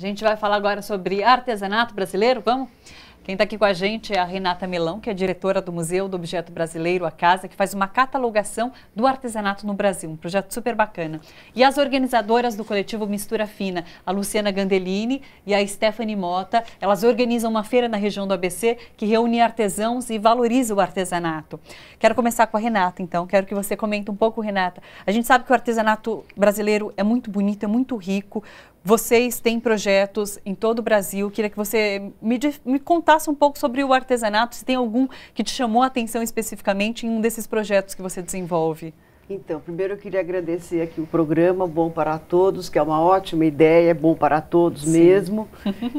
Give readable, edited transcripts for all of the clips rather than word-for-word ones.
A gente vai falar agora sobre artesanato brasileiro, vamos? Quem está aqui com a gente é a Renata Melão, que é diretora do Museu do Objeto Brasileiro, a Casa, que faz uma catalogação do artesanato no Brasil, um projeto super bacana. E as organizadoras do coletivo Mistura Fina, a Luciana Gandelini e a Stephanie Mota, elas organizam uma feira na região do ABC que reúne artesãos e valoriza o artesanato. Quero começar com a Renata, então. Quero que você comente um pouco, Renata. A gente sabe que o artesanato brasileiro é muito bonito, é muito rico. Vocês têm projetos em todo o Brasil. Queria que você me contasse um pouco sobre o artesanato, se tem algum que te chamou a atenção especificamente em um desses projetos que você desenvolve. Então, primeiro eu queria agradecer aqui o programa Bom para Todos, que é uma ótima ideia, é bom para todos mesmo.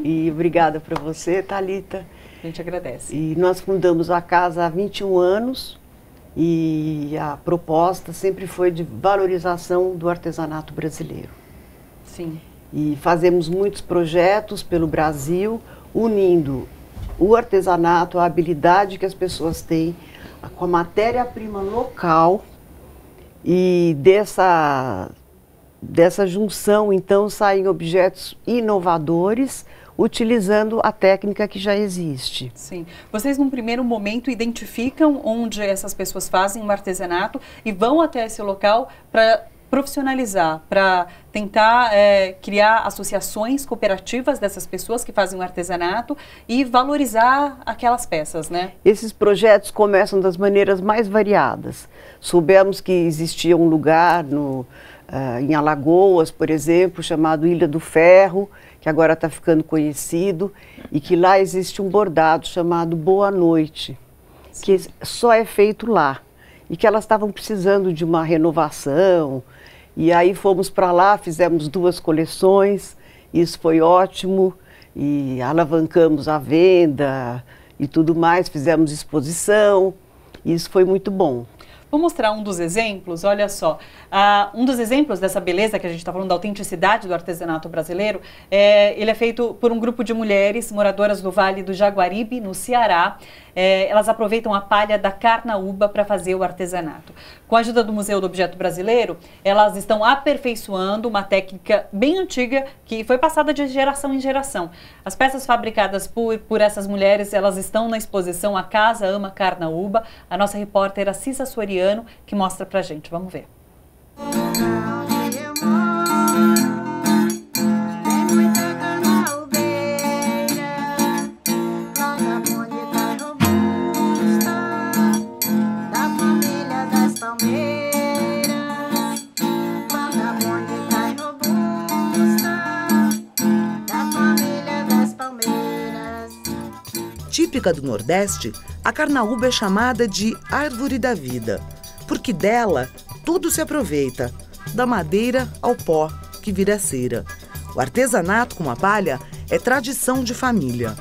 E obrigada para você, Thalita. A gente agradece. E nós fundamos a Casa há 21 anos e a proposta sempre foi de valorização do artesanato brasileiro. Sim. E fazemos muitos projetos pelo Brasil, unindo o artesanato, a habilidade que as pessoas têm com a matéria-prima local, e dessa junção, então, saem objetos inovadores, utilizando a técnica que já existe. Sim. Vocês, num primeiro momento, identificam onde essas pessoas fazem o artesanato e vão até esse local para profissionalizar, para tentar criar associações cooperativas dessas pessoas que fazem o artesanato e valorizar aquelas peças, né? Esses projetos começam das maneiras mais variadas. Soubemos que existia um lugar em Alagoas, por exemplo, chamado Ilha do Ferro, que agora está ficando conhecido, e que lá existe um bordado chamado Boa Noite, que só é feito lá, e que elas estavam precisando de uma renovação. E aí fomos para lá, fizemos 2 coleções, isso foi ótimo, e alavancamos a venda e tudo mais, fizemos exposição, isso foi muito bom. Vou mostrar um dos exemplos, olha só. Um dos exemplos dessa beleza que a gente está falando, da autenticidade do artesanato brasileiro, ele é feito por um grupo de mulheres moradoras do Vale do Jaguaribe, no Ceará. Elas aproveitam a palha da carnaúba para fazer o artesanato. Com a ajuda do Museu do Objeto Brasileiro, elas estão aperfeiçoando uma técnica bem antiga que foi passada de geração em geração. As peças fabricadas por essas mulheres, elas estão na exposição A Casa Ama Carnaúba. A nossa repórter, a Cissa Soriano, que mostra pra gente. Vamos ver. Típica do Nordeste, a carnaúba é chamada de árvore da vida, porque dela tudo se aproveita, da madeira ao pó, que vira cera. O artesanato com a palha é tradição de família.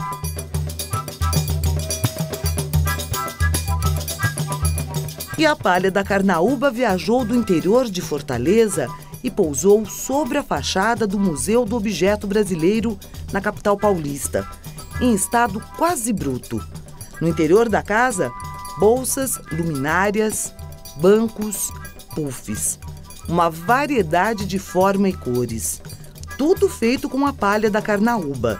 E a palha da carnaúba viajou do interior de Fortaleza e pousou sobre a fachada do Museu do Objeto Brasileiro, na capital paulista, em estado quase bruto. No interior da casa, bolsas, luminárias, bancos, puffs. Uma variedade de forma e cores. Tudo feito com a palha da carnaúba,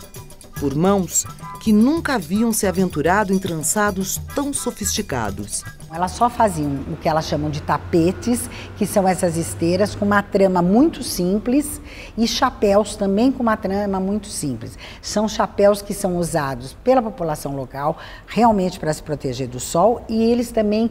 por mãos que nunca haviam se aventurado em trançados tão sofisticados. Elas só faziam o que elas chamam de tapetes, que são essas esteiras com uma trama muito simples, e chapéus também com uma trama muito simples. São chapéus que são usados pela população local, realmente para se proteger do sol, e eles também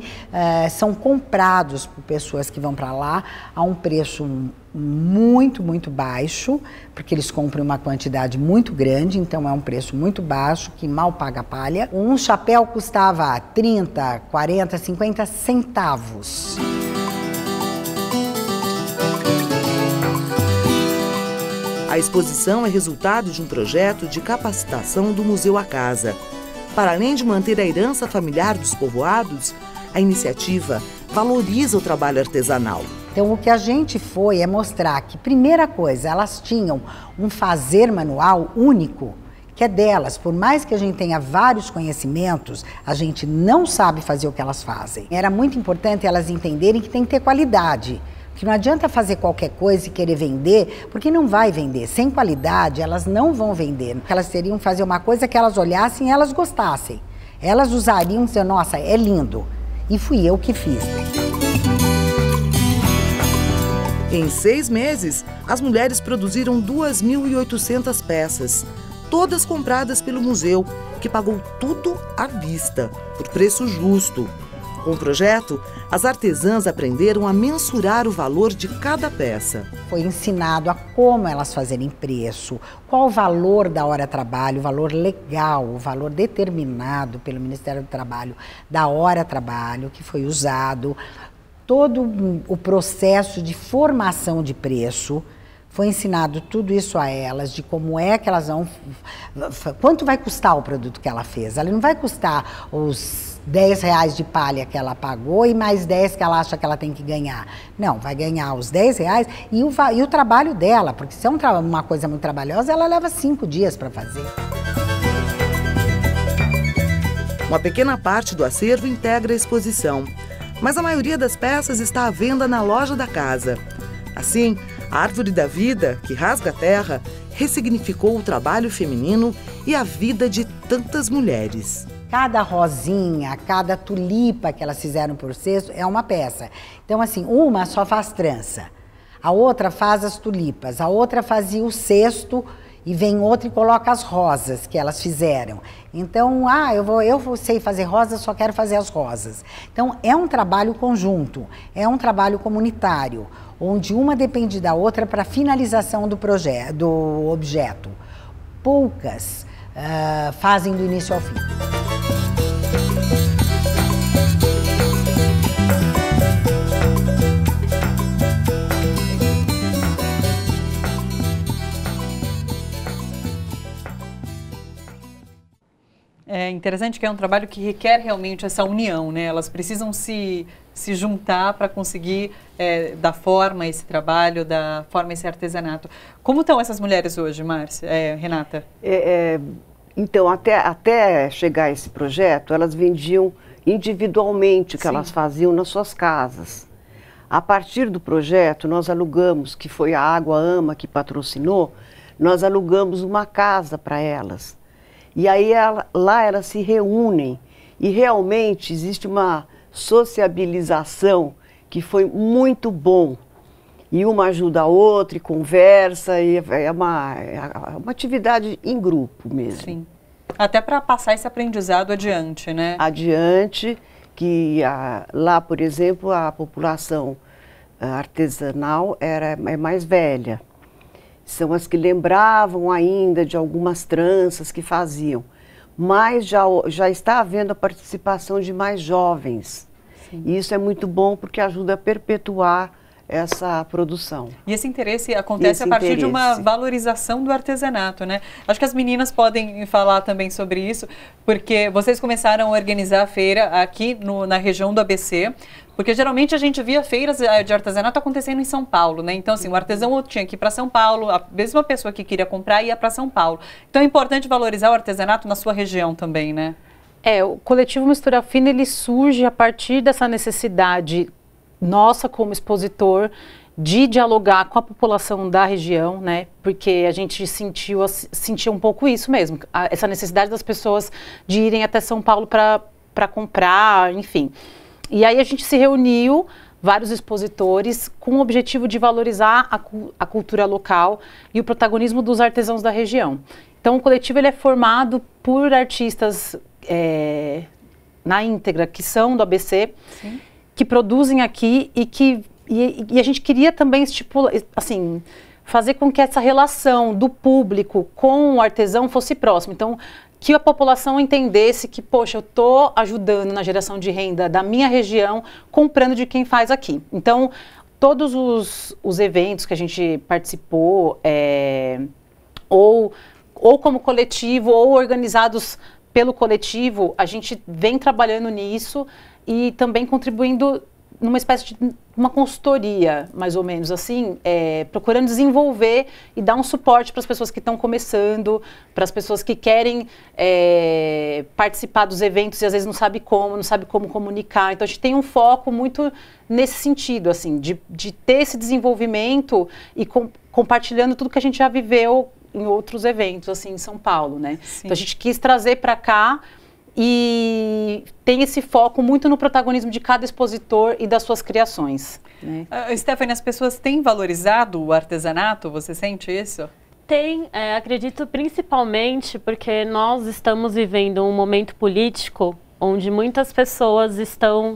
são comprados por pessoas que vão para lá a um preço muito, muito baixo, porque eles compram uma quantidade muito grande, então é um preço muito baixo, que mal paga a palha. Um chapéu custava 30, 40, 50 centavos. A exposição é resultado de um projeto de capacitação do Museu A Casa. Para além de manter a herança familiar dos povoados, a iniciativa valoriza o trabalho artesanal. Então, o que a gente foi é mostrar que, primeira coisa, elas tinham um fazer manual único, que é delas. Por mais que a gente tenha vários conhecimentos, a gente não sabe fazer o que elas fazem. Era muito importante elas entenderem que tem que ter qualidade. Que não adianta fazer qualquer coisa e querer vender, porque não vai vender. Sem qualidade, elas não vão vender. Elas teriam que fazer uma coisa que elas olhassem e elas gostassem. Elas usariam e dizer, nossa, é lindo. E fui eu que fiz. Em 6 meses, as mulheres produziram 2.800 peças, todas compradas pelo museu, que pagou tudo à vista, por preço justo. Com o projeto, as artesãs aprenderam a mensurar o valor de cada peça. Foi ensinado a como elas fazerem preço, qual o valor da hora-trabalho, o valor legal, o valor determinado pelo Ministério do Trabalho da hora-trabalho que foi usado, todo o processo de formação de preço. Foi ensinado tudo isso a elas, de como é que elas vão... Quanto vai custar o produto que ela fez? Ela não vai custar os R$10 de palha que ela pagou e mais 10 que ela acha que ela tem que ganhar. Não, vai ganhar os R$10 e o trabalho dela, porque se é uma coisa muito trabalhosa, ela leva 5 dias para fazer. Uma pequena parte do acervo integra a exposição, mas a maioria das peças está à venda na loja da casa. Assim, a Árvore da Vida, que rasga a terra, ressignificou o trabalho feminino e a vida de tantas mulheres. Cada rosinha, cada tulipa que elas fizeram por cesto é uma peça. Então, assim, uma só faz trança, a outra faz as tulipas, a outra fazia o cesto e vem outra e coloca as rosas que elas fizeram. Então, eu sei fazer rosas, só quero fazer as rosas. Então, é um trabalho conjunto, é um trabalho comunitário, onde uma depende da outra para a finalização do objeto. Poucas fazem do início ao fim. É interessante que é um trabalho que requer realmente essa união, né? Elas precisam se juntar para conseguir dar forma a esse trabalho, dar forma a esse artesanato. Como estão essas mulheres hoje, Márcia, Renata? Então, até chegar a esse projeto, elas vendiam individualmente o que elas faziam nas suas casas. A partir do projeto, nós alugamos, que foi a Água Ama que patrocinou, nós alugamos uma casa para elas. E aí lá elas se reúnem e realmente existe uma sociabilização que foi muito bom. E uma ajuda a outra e conversa, e é uma atividade em grupo mesmo. Sim. Até para passar esse aprendizado adiante, né? Adiante, que lá, por exemplo, a população artesanal é mais velha. São as que lembravam ainda de algumas tranças que faziam. Mas já está havendo a participação de mais jovens. Sim. E isso é muito bom porque ajuda a perpetuar essa produção. E esse interesse acontece a partir de uma valorização do artesanato, né? Acho que as meninas podem falar também sobre isso, porque vocês começaram a organizar a feira aqui na região do ABC, porque geralmente a gente via feiras de artesanato acontecendo em São Paulo, né? Então, assim, o artesão tinha que ir para São Paulo, a mesma pessoa que queria comprar ia para São Paulo. Então é importante valorizar o artesanato na sua região também, né? O coletivo Mistura Fina, ele surge a partir dessa necessidade nossa como expositor de dialogar com a população da região, né? Porque a gente sentiu um pouco isso mesmo, essa necessidade das pessoas de irem até São Paulo para comprar, enfim. E aí a gente se reuniu, vários expositores, com o objetivo de valorizar a cultura local e o protagonismo dos artesãos da região. Então o coletivo ele é formado por artistas na íntegra, que são do ABC, sim, que produzem aqui e a gente queria também estipular, assim, fazer com que essa relação do público com o artesão fosse próxima. Então, que a população entendesse que, poxa, eu estou ajudando na geração de renda da minha região, comprando de quem faz aqui. Então, todos os eventos que a gente participou, ou como coletivo, ou organizados pelo coletivo, a gente vem trabalhando nisso e também contribuindo numa espécie de uma consultoria, mais ou menos, assim, procurando desenvolver e dar um suporte para as pessoas que estão começando, para as pessoas que querem participar dos eventos e às vezes não sabe como comunicar. Então, a gente tem um foco muito nesse sentido, assim, de ter esse desenvolvimento e compartilhando tudo que a gente já viveu em outros eventos, assim, em São Paulo, né? Sim. Então, a gente quis trazer para cá e tem esse foco muito no protagonismo de cada expositor e das suas criações, né? Stephanie, as pessoas têm valorizado o artesanato? Você sente isso? Tem, acredito principalmente porque nós estamos vivendo um momento político onde muitas pessoas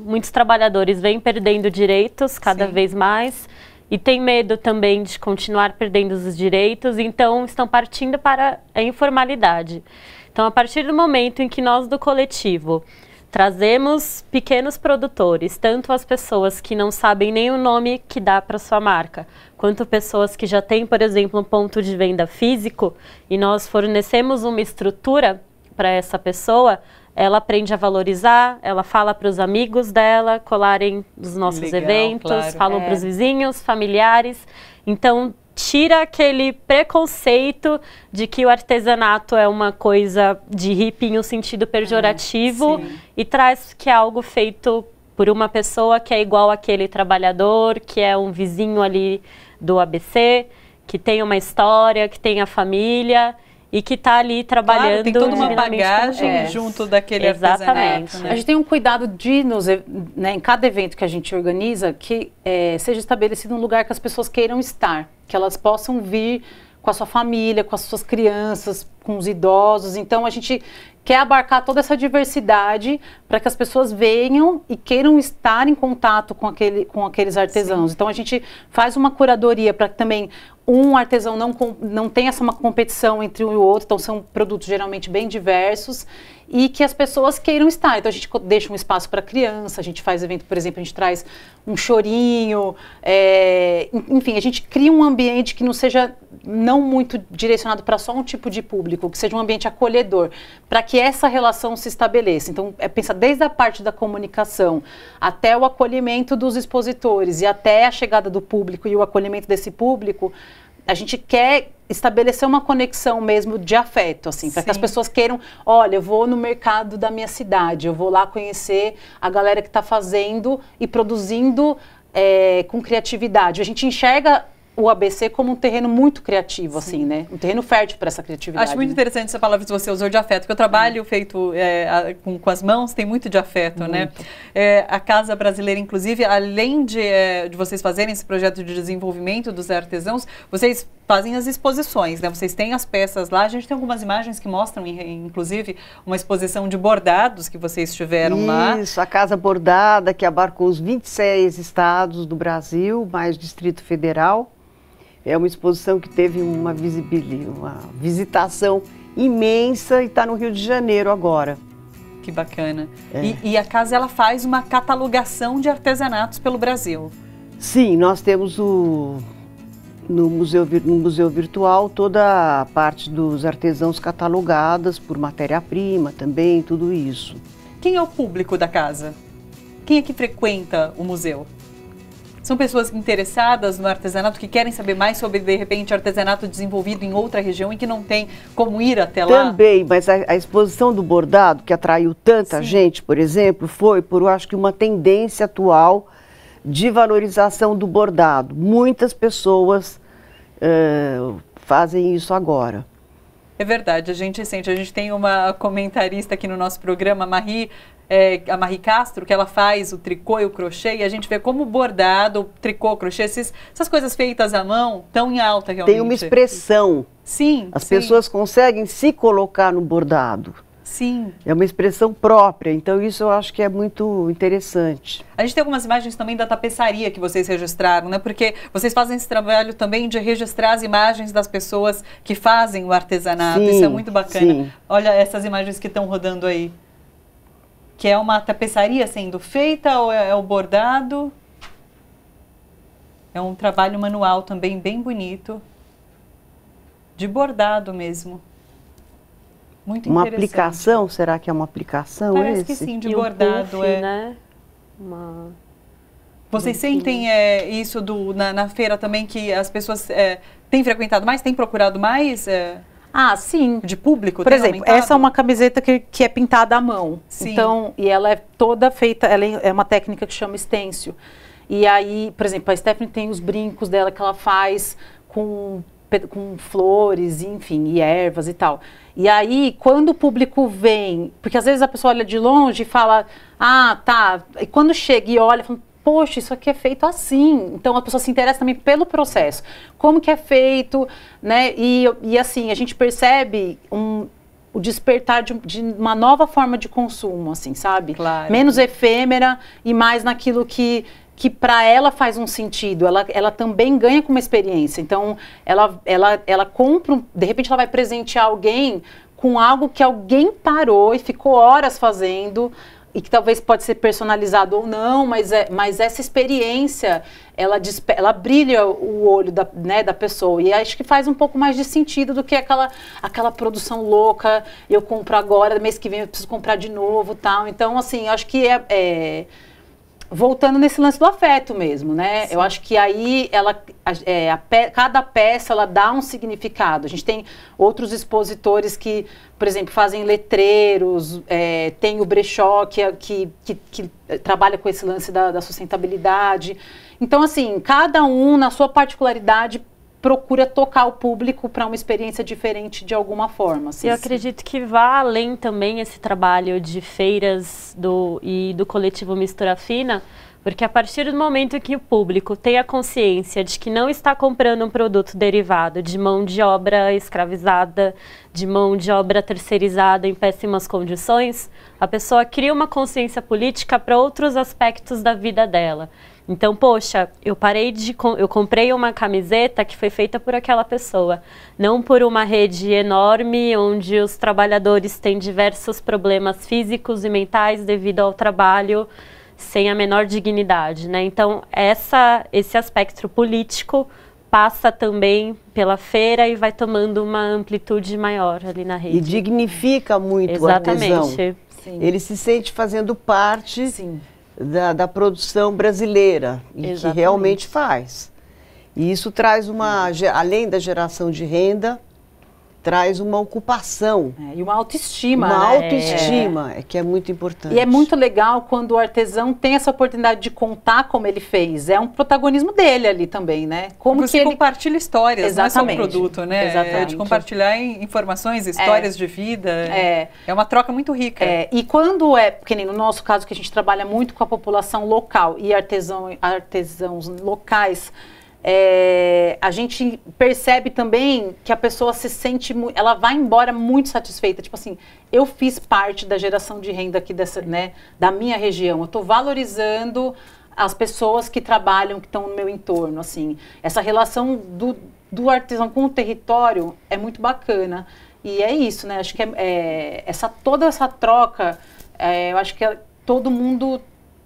muitos trabalhadores vêm perdendo direitos cada vez mais e tem medo também de continuar perdendo os direitos, então estão partindo para a informalidade. Então, a partir do momento em que nós do coletivo trazemos pequenos produtores, tanto as pessoas que não sabem nem o nome que dá para sua marca, quanto pessoas que já têm, por exemplo, um ponto de venda físico, e nós fornecemos uma estrutura para essa pessoa, ela aprende a valorizar, ela fala para os amigos dela colarem nos nossos eventos, falam para os vizinhos, familiares. Então, tira aquele preconceito de que o artesanato é uma coisa de hippie em um sentido pejorativo e traz que é algo feito por uma pessoa que é igual àquele trabalhador, que é um vizinho ali do ABC, que tem uma história, que tem a família e que está ali trabalhando. Tem toda uma bagagem junto daquele artesanato. Né? A gente tem um cuidado de, em cada evento que a gente organiza, que seja estabelecido um lugar que as pessoas queiram estar, que elas possam vir com a sua família, com as suas crianças, com os idosos. Então, a gente quer abarcar toda essa diversidade para que as pessoas venham e queiram estar em contato com aqueles artesãos. Então, a gente faz uma curadoria para que também um artesão não tenha uma competição entre um e o outro. Então, são produtos geralmente bem diversos e que as pessoas queiram estar. Então, a gente deixa um espaço para criança, a gente faz evento, por exemplo, a gente traz um chorinho, enfim, a gente cria um ambiente que não seja muito direcionado para só um tipo de público, que seja um ambiente acolhedor, para que essa relação se estabeleça. Então, pensar desde a parte da comunicação até o acolhimento dos expositores e até a chegada do público e o acolhimento desse público, a gente quer estabelecer uma conexão mesmo de afeto, assim, para que as pessoas queiram, olha, eu vou no mercado da minha cidade, eu vou lá conhecer a galera que está fazendo e produzindo com criatividade. A gente enxerga o ABC como um terreno muito criativo, assim, né? Um terreno fértil para essa criatividade. Acho muito interessante essa palavra que você usou de afeto, porque o trabalho feito com as mãos tem muito de afeto, muito, né? A Casa Brasileira, inclusive, além de vocês fazerem esse projeto de desenvolvimento dos artesãos, vocês fazem as exposições, né? Vocês têm as peças lá, a gente tem algumas imagens que mostram, inclusive, uma exposição de bordados que vocês tiveram lá. Isso, a Casa Bordada, que abarcou os 26 estados do Brasil, mais Distrito Federal. É uma exposição que teve uma visitação imensa e está no Rio de Janeiro agora. Que bacana. E a casa ela faz uma catalogação de artesanatos pelo Brasil. Sim, nós temos no museu virtual toda a parte dos artesãos catalogadas por matéria-prima também, tudo isso. Quem é o público da casa? Quem é que frequenta o museu? São pessoas interessadas no artesanato, que querem saber mais sobre, de repente, artesanato desenvolvido em outra região e que não tem como ir até lá? Também, mas a exposição do bordado, que atraiu tanta gente, por exemplo, foi por, eu acho que, uma tendência atual de valorização do bordado. Muitas pessoas fazem isso agora. É verdade, a gente tem uma comentarista aqui no nosso programa, a Marie Castro, que ela faz o tricô e o crochê, e a gente vê como o bordado, o tricô, o crochê, essas coisas feitas à mão, estão em alta realmente. Tem uma expressão. Sim. As pessoas conseguem se colocar no bordado. Sim. É uma expressão própria, então isso eu acho que é muito interessante. A gente tem algumas imagens também da tapeçaria que vocês registraram, né? Porque vocês fazem esse trabalho também de registrar as imagens das pessoas que fazem o artesanato. Sim, isso é muito bacana. Sim. Olha essas imagens que estão rodando aí. Que é uma tapeçaria sendo feita ou é o bordado? É um trabalho manual também bem bonito. De bordado mesmo. Muito uma interessante. Aplicação? Será que é uma aplicação? Parece que sim, de bordado. Puff, né? Vocês sentem isso na feira também, que as pessoas têm frequentado mais, têm procurado mais? Ah, sim. De público? Por exemplo, aumentado? Essa é uma camiseta que é pintada à mão. Sim. Então, e ela é toda feita, ela é uma técnica que chama stencil. E aí, por exemplo, a Stephanie tem os brincos dela que ela faz com flores, enfim, e ervas e tal. E aí, quando o público vem, porque às vezes a pessoa olha de longe e fala, ah, tá, e quando chega e olha, fala, poxa, isso aqui é feito assim. Então a pessoa se interessa também pelo processo. Como que é feito, né? E assim, a gente percebe o despertar de uma nova forma de consumo, assim, sabe? Claro. Menos efêmera e mais naquilo que para ela faz um sentido. Ela também ganha com uma experiência. Então, ela compra, de repente ela vai presentear alguém com algo que alguém parou e ficou horas fazendo, e que talvez pode ser personalizado ou não, mas essa experiência, ela brilha o olho da pessoa, e acho que faz um pouco mais de sentido do que aquela produção louca, eu compro agora, mês que vem eu preciso comprar de novo, tal. Então, assim, acho que voltando nesse lance do afeto mesmo, né? Sim. Eu acho que aí cada peça ela dá um significado. A gente tem outros expositores que, por exemplo, fazem letreiros, tem o brechó que trabalha com esse lance da sustentabilidade. Então, assim, cada um, na sua particularidade, procura tocar o público para uma experiência diferente de alguma forma. Assim. Eu acredito que vá além também esse trabalho de feiras e do coletivo Mistura Fina, porque a partir do momento que o público tem a consciência de que não está comprando um produto derivado de mão de obra escravizada, de mão de obra terceirizada em péssimas condições, a pessoa cria uma consciência política para outros aspectos da vida dela. Então, poxa, eu comprei uma camiseta que foi feita por aquela pessoa, não por uma rede enorme onde os trabalhadores têm diversos problemas físicos e mentais devido ao trabalho sem a menor dignidade, né? Então, esse aspecto político passa também pela feira e vai tomando uma amplitude maior ali na rede. E dignifica muito. Exatamente. O artesão. Sim. Ele se sente fazendo parte... Sim. Da produção brasileira, e que realmente faz. E isso traz além da geração de renda, traz uma ocupação. E uma autoestima. Uma autoestima, que é muito importante. E é muito legal quando o artesão tem essa oportunidade de contar como ele fez. É um protagonismo dele ali também, né? Como você que ele compartilha histórias, exatamente. Não é só um produto, né? Exatamente. De compartilhar informações, histórias de vida. É uma troca muito rica. E quando porque nem no nosso caso, que a gente trabalha muito com a população local e artesãos locais, a gente percebe também que a pessoa se sente, ela vai embora muito satisfeita, tipo assim, eu fiz parte da geração de renda aqui da minha região, eu estou valorizando as pessoas que trabalham, que estão no meu entorno, assim, essa relação do artesão com o território é muito bacana, e é isso, né, acho que toda essa troca, eu acho que todo mundo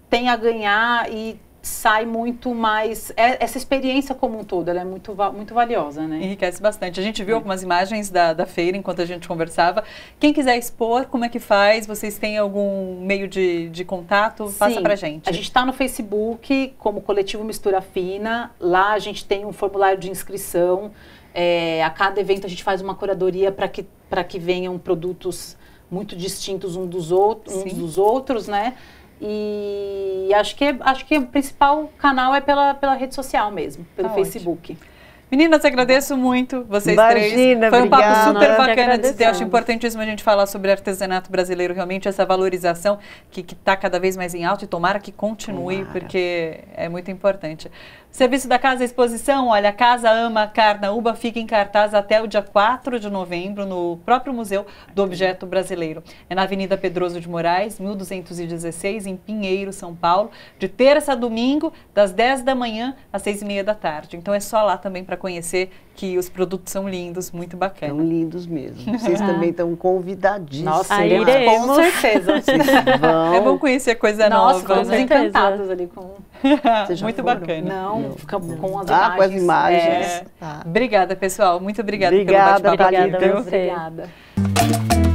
tem a ganhar e sai muito mais... essa experiência como um todo, ela é muito, muito valiosa, né? Enriquece bastante. A gente viu algumas imagens da feira enquanto a gente conversava. Quem quiser expor, como é que faz? Vocês têm algum meio de contato? Sim, passa pra gente. A gente está no Facebook como Coletivo Mistura Fina. Lá a gente tem um formulário de inscrição. A cada evento a gente faz uma curadoria para que venham produtos muito distintos uns dos outros, né? E acho que o principal canal é pela rede social mesmo, pelo Facebook. Ótimo. Meninas, agradeço muito vocês três. Foi um papo super Nós bacana de ter. Acho importantíssimo a gente falar sobre artesanato brasileiro, realmente essa valorização que está cada vez mais em alta e tomara que continue, porque é muito importante. Serviço da Casa Exposição, olha, a Casa Ama Carnaúba fica em cartaz até o dia 4 de novembro no próprio Museu do Objeto Brasileiro. É na Avenida Pedroso de Moraes, 1216, em Pinheiro, São Paulo, de terça a domingo, das 10 da manhã às 6h30 da tarde. Então é só lá também para conhecer que os produtos são lindos, muito bacana. São lindos mesmo. Vocês também estão convidadíssimos. Nossa, iremos. Com certeza. É bom conhecer coisa nova. Ficamos encantados ali com... Muito bacana. Não, fica com as imagens. Com as imagens. Obrigada, pessoal. Muito obrigada pelo bate-papo. Obrigada a você. Obrigada.